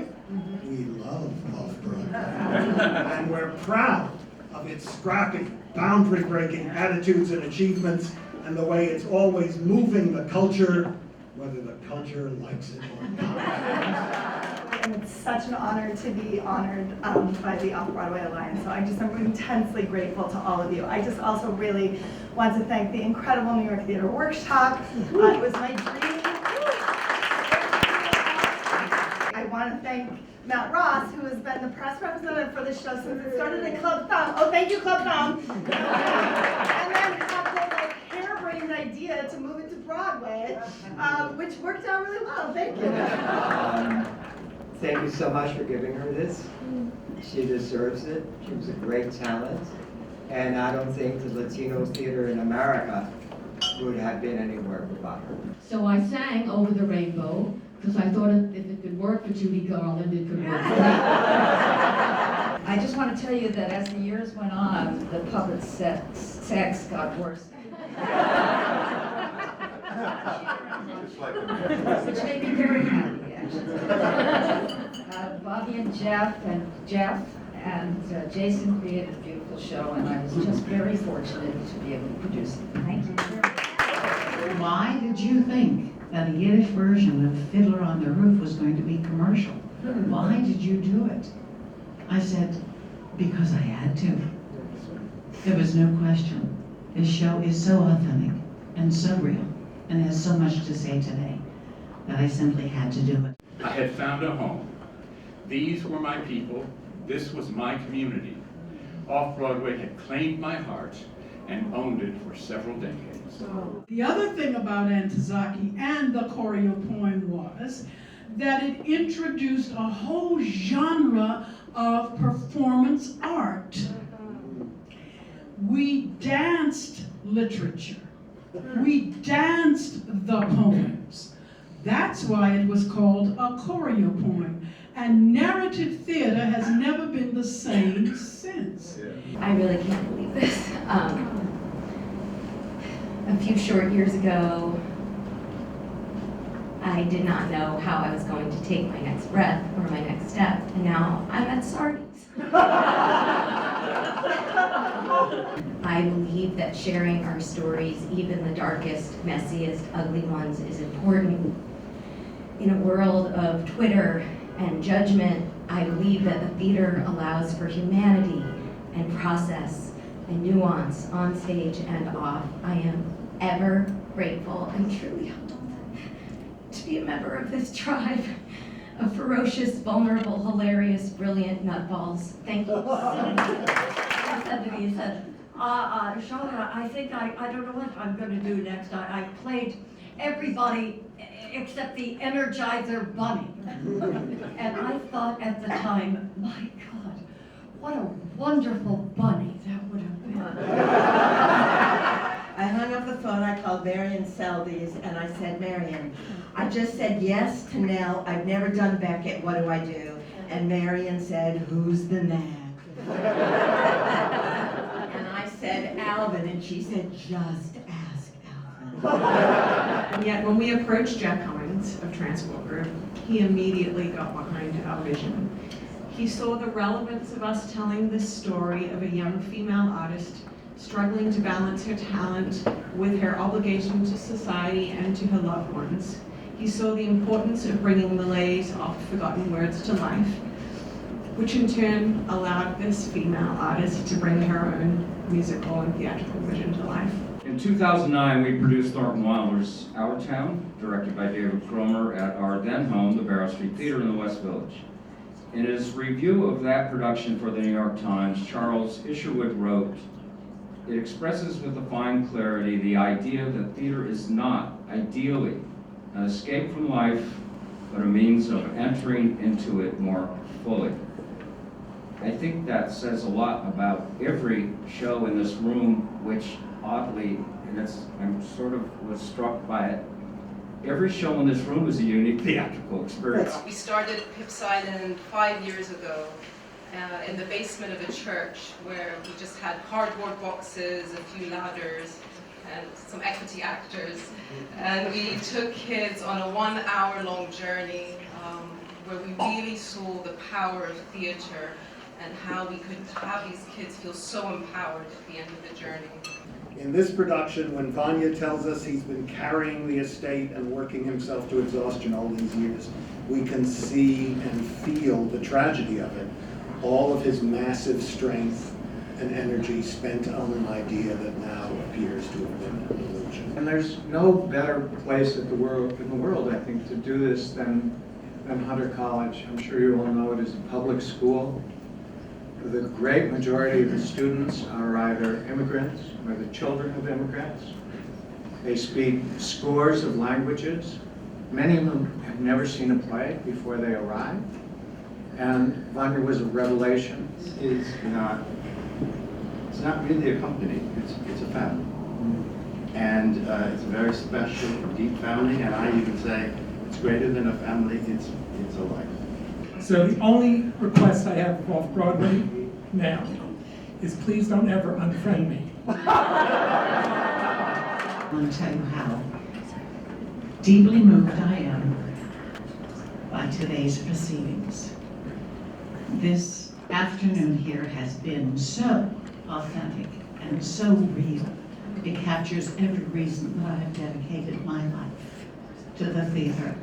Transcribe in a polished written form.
Broadway? We love Off Broadway. And we're proud of its scrappy, boundary-breaking attitudes and achievements, and the way it's always moving the culture, whether the culture likes it or not. And it's such an honor to be honored by the Off Broadway Alliance. So I'm intensely grateful to all of you. I just also really want to thank the incredible New York Theater Workshop. It was my dream. I want to thank Matt Ross, who has been the press representative for this show since it started at Club Thumb. Oh, thank you, Club Thumb. And then had the harebrained idea to move it to Broadway, which worked out really well. Thank you. Thank you so much for giving her this. She deserves it. She was a great talent. And I don't think the Latino theater in America would have been anywhere without her. So I sang Over the Rainbow, because I thought if it could work for Judy Garland, it could work for me. I just want to tell you that as the years went on, the puppet sex got worse. Which made me very happy, actually. Bobby and Jeff and Jason created a beautiful show, and I was just very fortunate to be able to produce it. Thank you very much. Why did you think that a Yiddish version of Fiddler on the Roof was going to be commercial? Why did you do it? I said, because I had to. There was no question. This show is so authentic and so real and has so much to say today that I simply had to do it. I had found a home. These were my people. This was my community. Off-Broadway had claimed my heart and owned it for several decades. The other thing about Antezaki and the choreo poem was that it introduced a whole genre of performance art. We danced literature. We danced the poems. That's why it was called a choreo poem. And narrative theater has never been the same since. I really can't believe this. A few short years ago, I did not know how I was going to take my next breath or my next step, and now I'm at Sardi's. I believe that sharing our stories, even the darkest, messiest, ugly ones, is important. In a world of Twitter and judgment, I believe that the theater allows for humanity and process and nuance on stage and off. I am ever grateful and truly humbled to be a member of this tribe of ferocious, vulnerable, hilarious, brilliant nutballs. Thank you so much. He said to me, he said, Shona, I think I don't know what I'm going to do next. I played everybody except the Energizer Bunny. And I thought at the time, my God, what a wonderful bunny that would have been. I hung up the phone, I called Marion Sardi's, and I said, Marion, I just said yes to Nell, I've never done Beckett, what do I do? And Marion said, who's the nag? And I said, Alvin, and she said, just ask Alvin. And yet when we approached Jack Hines of Transport Group, he immediately got behind our vision. He saw the relevance of us telling this story of a young female artist struggling to balance her talent with her obligation to society and to her loved ones. He saw the importance of bringing Malay's oft-forgotten words to life, which in turn allowed this female artist to bring her own musical and theatrical vision to life. In 2009, we produced Thornton Wilder's Our Town, directed by David Cromer, at our then home, the Barrow Street Theater in the West Village. In his review of that production for the New York Times, Charles Isherwood wrote, "It expresses with a fine clarity the idea that theater is not, ideally, an escape from life, but a means of entering into it more fully." I think that says a lot about every show in this room, which oddly, I'm sort of was struck by it, every show in this room is a unique theatrical experience. We started Hippolyta 5 years ago in the basement of a church where we just had cardboard boxes, a few ladders, and some equity actors. And we took kids on a 1-hour-long journey where we really saw the power of theater and how we could have these kids feel so empowered at the end of the journey. In this production, when Vanya tells us he's been carrying the estate and working himself to exhaustion all these years, we can see and feel the tragedy of it. All of his massive strength and energy spent on an idea that now appears to have been an illusion. And there's no better place in the world, I think, to do this than Hunter College. I'm sure you all know it is a public school. The great majority of the students are either immigrants or the children of immigrants. They speak scores of languages. Many of them have never seen a play before they arrive. And Vanya was a revelation. It's not really a company, it's a family. And it's a very special, deep family, and I even say it's greater than a family, it's a life. So the only request I have of Off Broadway now is please don't ever unfriend me. I want to tell you how deeply moved I am by today's proceedings. This afternoon here has been so authentic and so real. It captures every reason that I have dedicated my life to the theater.